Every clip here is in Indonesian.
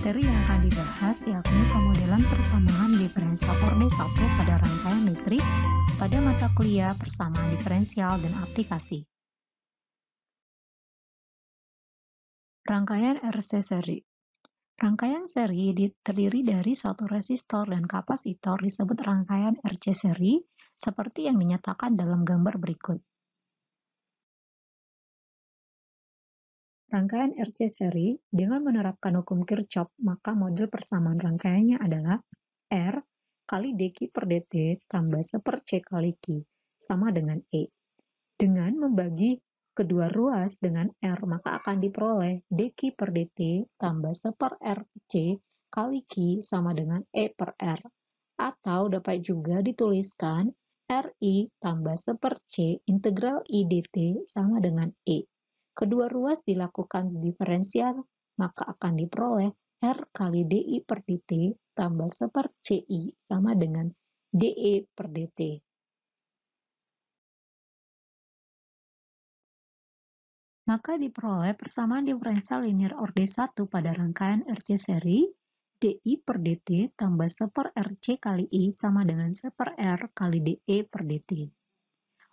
Materi yang akan dibahas yakni pemodelan persamaan diferensial orde 1 pada rangkaian listrik pada mata kuliah persamaan diferensial dan aplikasi. Rangkaian RC seri. Rangkaian seri terdiri dari satu resistor dan kapasitor disebut rangkaian RC seri seperti yang dinyatakan dalam gambar berikut. Rangkaian RC seri dengan menerapkan hukum Kirchhoff, maka model persamaan rangkaiannya adalah R kali dQ per dt tambah 1/C kali Q sama dengan E. Dengan membagi kedua ruas dengan R, maka akan diperoleh dQ per dt tambah 1/RC kali Q sama dengan E per R. Atau dapat juga dituliskan RI tambah 1/C integral I dt sama dengan E. Kedua ruas dilakukan diferensial, maka akan diperoleh R kali DI per dt tambah 1/CI sama dengan DE per dt. Maka diperoleh persamaan diferensial linear orde 1 pada rangkaian RC seri DI per dt tambah 1/RC kali I sama dengan 1/R kali DE per dt.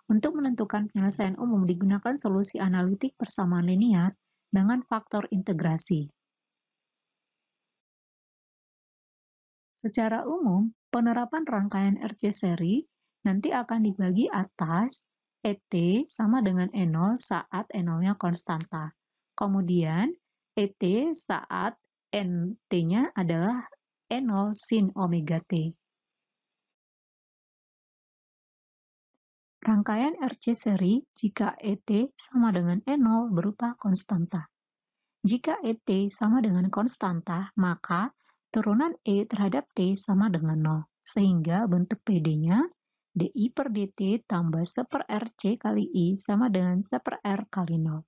Untuk menentukan penyelesaian umum digunakan solusi analitik persamaan linear dengan faktor integrasi. Secara umum, penerapan rangkaian RC seri nanti akan dibagi atas ET sama dengan E0 saat E0-nya konstanta. Kemudian ET saat NT-nya adalah E0 sin omega T. Rangkaian RC seri jika ET sama dengan E0 berupa konstanta. Jika ET sama dengan konstanta, maka turunan E terhadap T sama dengan 0, sehingga bentuk PD-nya DI per dt tambah 1/RC kali I sama dengan 1/R kali 0.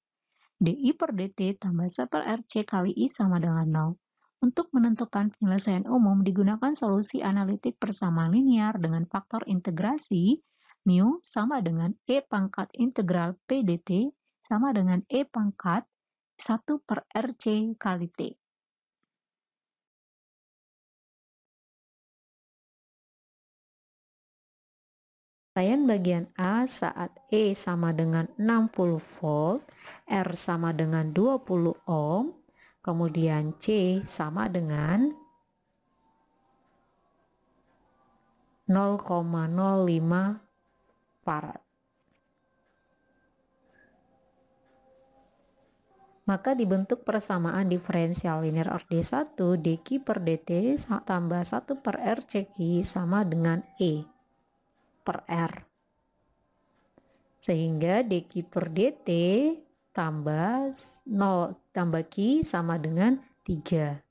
DI per dt tambah 1/RC kali I sama dengan 0. Untuk menentukan penyelesaian umum digunakan solusi analitik persamaan linear dengan faktor integrasi mu sama dengan E pangkat integral P dt sama dengan E pangkat 1/RC kali T. Rangkaian bagian A saat E sama dengan 60 volt, R sama dengan 20 ohm, kemudian C sama dengan 0,05 farad. Maka dibentuk persamaan diferensial linear orde 1 dQ per dt tambah 1/RCQ sama dengan E per R. Sehingga dQ per dt tambah 0 tambah Q sama dengan 3.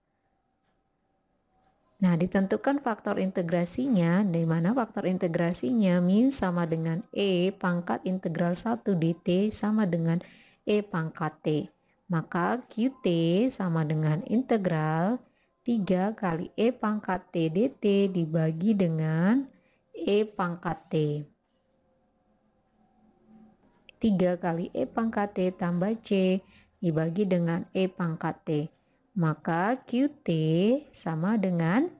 Nah, ditentukan faktor integrasinya, di mana faktor integrasinya mu sama dengan E pangkat integral 1 dt sama dengan E pangkat T. Maka QT sama dengan integral 3 kali E pangkat T dt dibagi dengan E pangkat T. 3 kali E pangkat T tambah C dibagi dengan E pangkat T. Maka QT sama dengan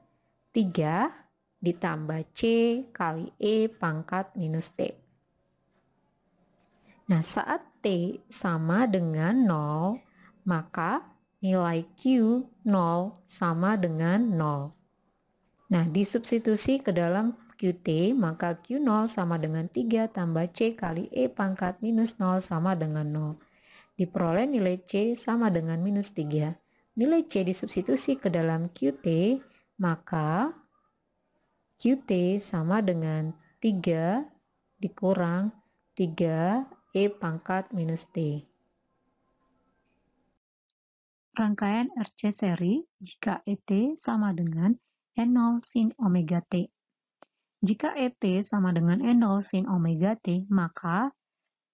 3 ditambah C kali E pangkat minus T. Nah, saat T sama dengan 0, maka nilai Q 0 sama dengan 0. Nah, disubstitusi ke dalam QT, maka Q0 sama dengan 3 tambah C kali E pangkat minus 0 sama dengan 0. Diperoleh nilai C sama dengan minus 3. Nilai C disubstitusi ke dalam QT, maka QT sama dengan 3 dikurang 3 E pangkat minus T. Rangkaian RC seri jika ET sama dengan E0 sin omega T. Jika ET sama dengan E0 sin omega T, maka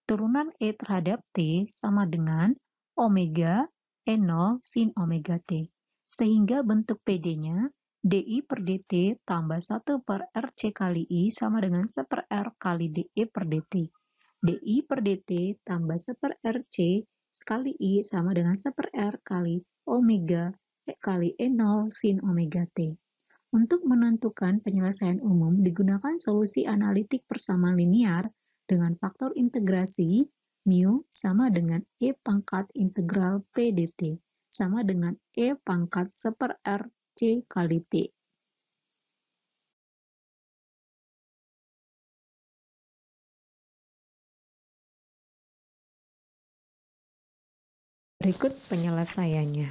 turunan E terhadap T sama dengan omega E0 sin omega T. Sehingga bentuk PD-nya DI per dt tambah 1/RC kali I sama dengan 1/R kali DE per dt. DI per dt tambah 1/RC sekali I sama dengan 1/R kali omega kali E0 sin omega T. Untuk menentukan penyelesaian umum digunakan solusi analitik persamaan linear dengan faktor integrasi mu sama dengan E pangkat integral P dt sama dengan E pangkat 1/R C kali T. Berikut penyelesaiannya.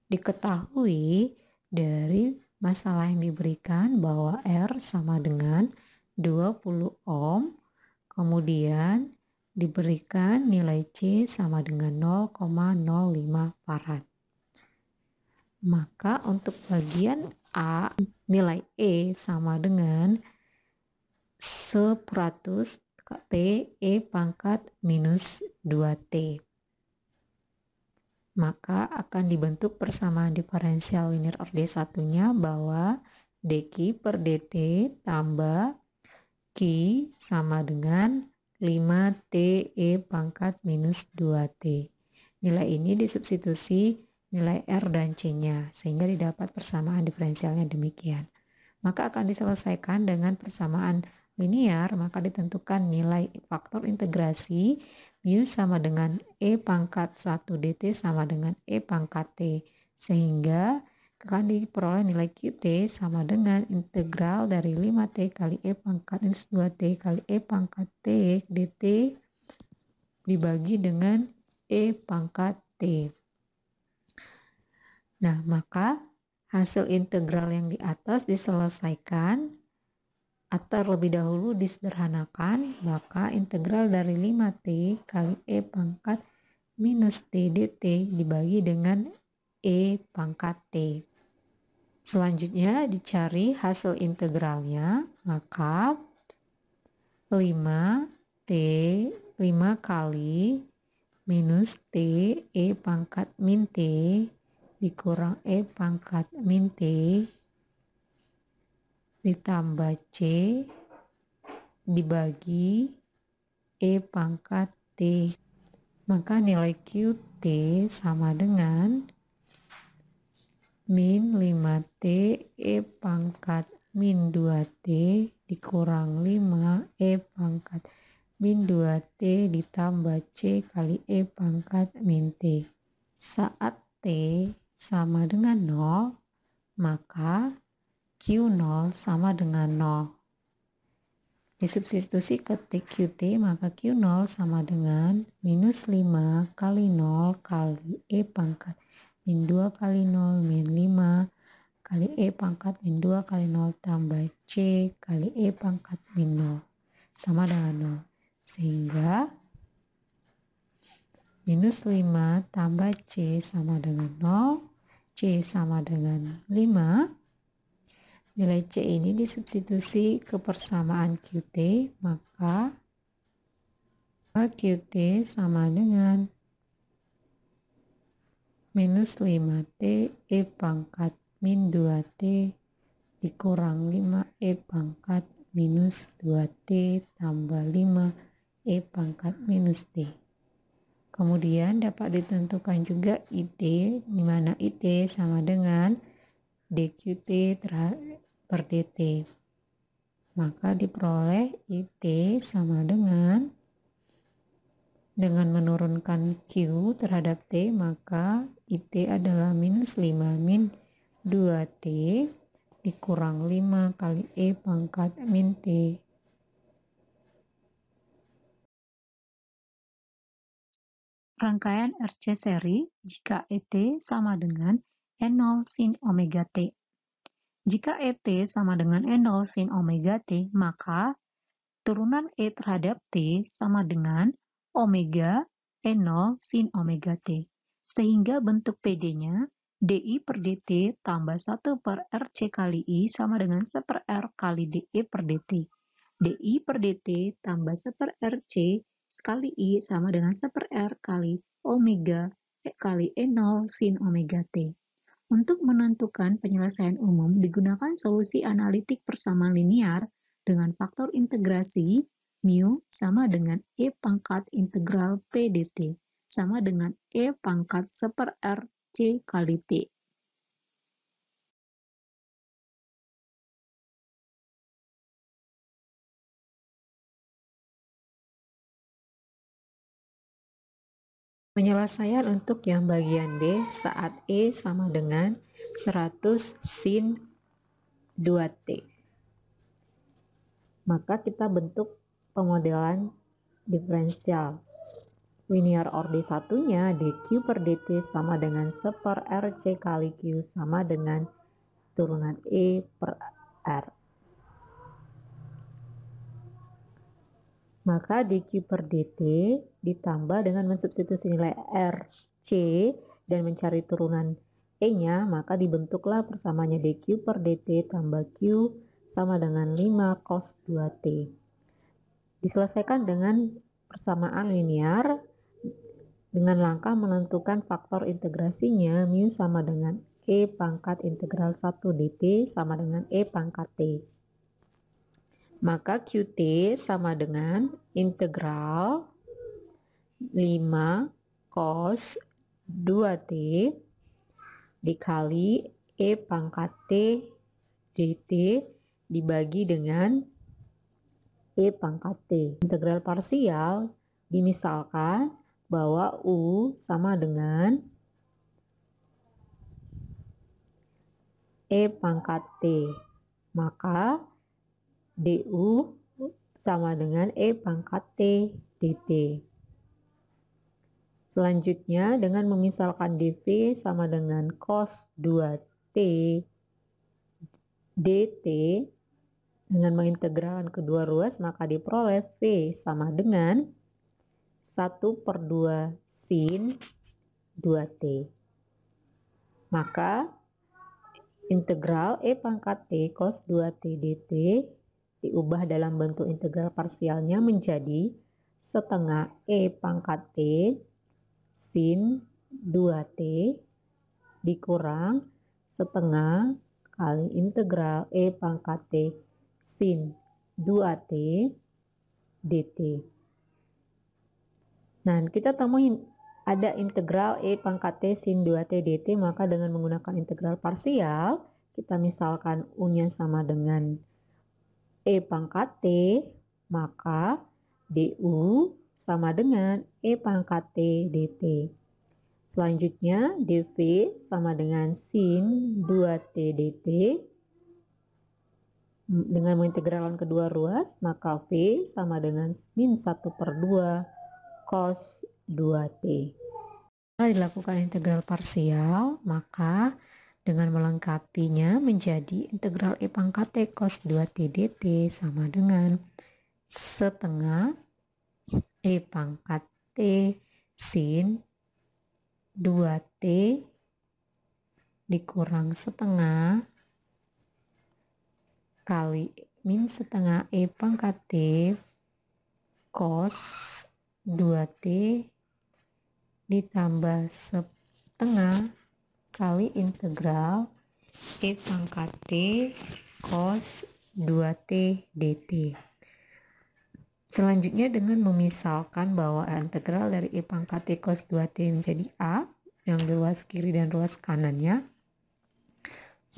Diketahui dari masalah yang diberikan bahwa R sama dengan 20 ohm, kemudian diberikan nilai C sama dengan 0,05 farad. Maka untuk bagian A, nilai E sama dengan 100 T E pangkat minus 2T. Maka akan dibentuk persamaan diferensial linear orde satunya bahwa dq per dt tambah q sama dengan 5t e pangkat minus 2t. Nilai ini disubstitusi nilai r dan c-nya sehingga didapat persamaan diferensialnya demikian. Maka akan diselesaikan dengan persamaan linear, maka ditentukan nilai faktor integrasi mu sama dengan E pangkat 1 dt sama dengan E pangkat T. Sehingga akan diperoleh nilai QT sama dengan integral dari 5T kali E pangkat minus 2T kali E pangkat T dt dibagi dengan E pangkat T. Nah, maka hasil integral yang di atas diselesaikan atau terlebih dahulu disederhanakan, maka integral dari 5T kali E pangkat minus T dt dibagi dengan E pangkat T. Selanjutnya dicari hasil integralnya, maka 5 kali minus T E pangkat min T dikurang E pangkat min T ditambah C dibagi E pangkat T. Maka nilai QT sama dengan min 5T E pangkat min 2T dikurang 5 E pangkat min 2T ditambah C kali E pangkat min T. Saat T sama dengan 0, maka Q0 sama dengan 0. Disubstitusi ke QT, maka Q0 sama dengan minus 5 kali 0 kali E pangkat min 2 kali 0 min 5 kali E pangkat min 2 kali 0 tambah C kali E pangkat min 0 sama dengan 0. Sehingga minus 5 tambah C sama dengan 0, C sama dengan 5. Nilai C ini disubstitusi ke persamaan QT, maka QT sama dengan minus 5T E pangkat min 2T dikurang 5 E pangkat minus 2T tambah 5 E pangkat minus T. Kemudian dapat ditentukan juga IT, di mana IT sama dengan dQT per dt. Maka diperoleh IT sama dengan menurunkan Q terhadap T, maka IT adalah minus 5 min 2T dikurang 5 kali E pangkat min T. Rangkaian RC seri jika ET sama dengan E0 sin omega T. Jika ET sama dengan E0 sin omega T, maka turunan E terhadap T sama dengan omega E0 sin omega T. Sehingga bentuk PD-nya DI per DT tambah 1 per RC kali I sama dengan 1 per R kali DE per DT. DI per DT tambah 1 per RC sekali I sama dengan 1 per R kali omega kali E0 sin omega T. Untuk menentukan penyelesaian umum digunakan solusi analitik persamaan linear dengan faktor integrasi mu sama dengan E pangkat integral P dt sama dengan E pangkat 1 per R C kali T. Penyelesaian untuk yang bagian B saat E sama dengan 100 sin 2T. Maka kita bentuk pemodelan diferensial. Linear order satunya dq per dt sama dengan 1 per rc kali q sama dengan turunan E per R. Maka dq per dt ditambah dengan mensubstitusi nilai rc dan mencari turunan E-nya, maka dibentuklah persamaannya dq per dt tambah q sama dengan 5 cos 2t. Diselesaikan dengan persamaan linear dengan langkah menentukan faktor integrasinya. Mu sama dengan E pangkat integral 1 dt sama dengan E pangkat t. Maka QT sama dengan integral 5 cos 2T dikali E pangkat T dt dibagi dengan E pangkat T. Integral parsial dimisalkan bahwa U sama dengan E pangkat T. Maka du sama dengan E pangkat T dt. Selanjutnya dengan memisalkan dv sama dengan cos 2T dt dengan mengintegralkan kedua ruas, maka diperoleh V sama dengan 1 per 2 sin 2T. Maka integral E pangkat T cos 2T dt diubah dalam bentuk integral parsialnya menjadi setengah E pangkat T sin 2T dikurang setengah kali integral E pangkat T sin 2T dt. Nah, kita temuin ada integral E pangkat T sin 2T dt, maka dengan menggunakan integral parsial, kita misalkan U-nya sama dengan E pangkat T, maka du sama dengan E pangkat T dt. Selanjutnya dv sama dengan sin 2T dt. Dengan mengintegralkan kedua ruas, maka V sama dengan min 1 per 2 cos 2T. Setelah dilakukan integral parsial, maka dengan melengkapinya menjadi integral E pangkat T cos 2T dt sama dengan setengah E pangkat T sin 2T dikurang setengah kali min setengah E pangkat T cos 2T ditambah setengah kali integral E pangkat T cos 2T dt. Selanjutnya dengan memisalkan bahwa integral dari E pangkat T cos 2T menjadi A yang di ruas kiri dan ruas kanannya,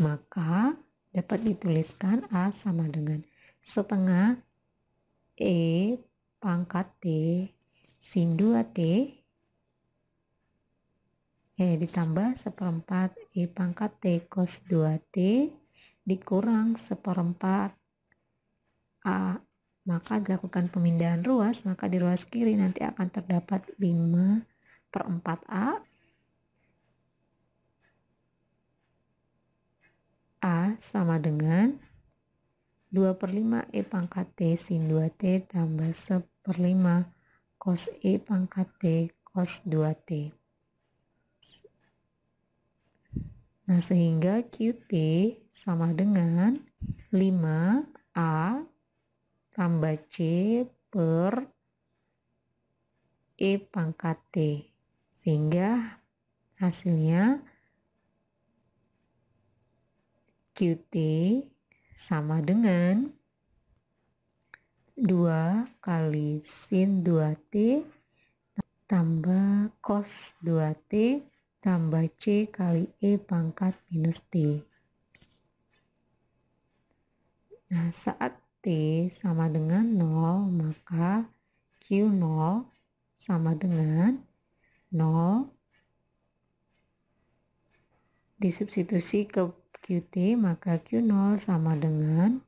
maka dapat dituliskan A sama dengan setengah E pangkat T sin 2T ditambah seperempat E pangkat T cos 2T dikurang seperempat A. Maka dilakukan pemindahan ruas, maka di ruas kiri nanti akan terdapat 5 per 4A. A sama dengan 2 per 5 E pangkat T sin 2T tambah 1 per 5 cos E pangkat T cos 2T. Nah, sehingga QT sama dengan 5A tambah C per E pangkat T. Sehingga hasilnya QT sama dengan 2 kali sin 2T tambah cos 2T tambah C kali E pangkat minus T. Nah, saat T sama dengan 0, maka Q0 sama dengan 0, disubstitusi ke QT, maka Q0 sama dengan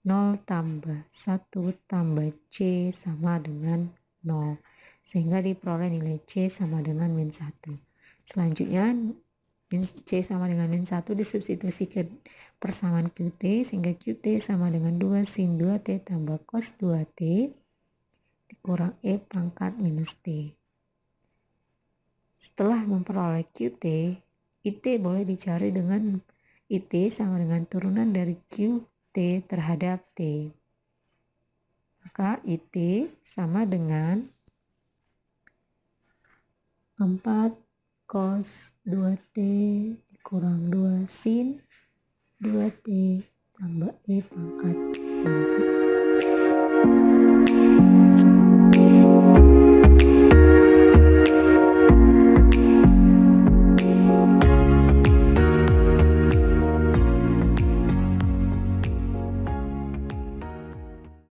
0 tambah 1 tambah C sama dengan 0. Sehingga diperoleh nilai C sama dengan min 1. Selanjutnya, C sama dengan min 1 disubstitusi ke persamaan QT, sehingga QT sama dengan 2 sin 2T tambah cos 2T dikurang E pangkat minus T. Setelah memperoleh QT, IT boleh dicari dengan IT sama dengan turunan dari QT terhadap T. Maka IT sama dengan 4 cos 2T dikurang 2 sin 2T tambah E pangkat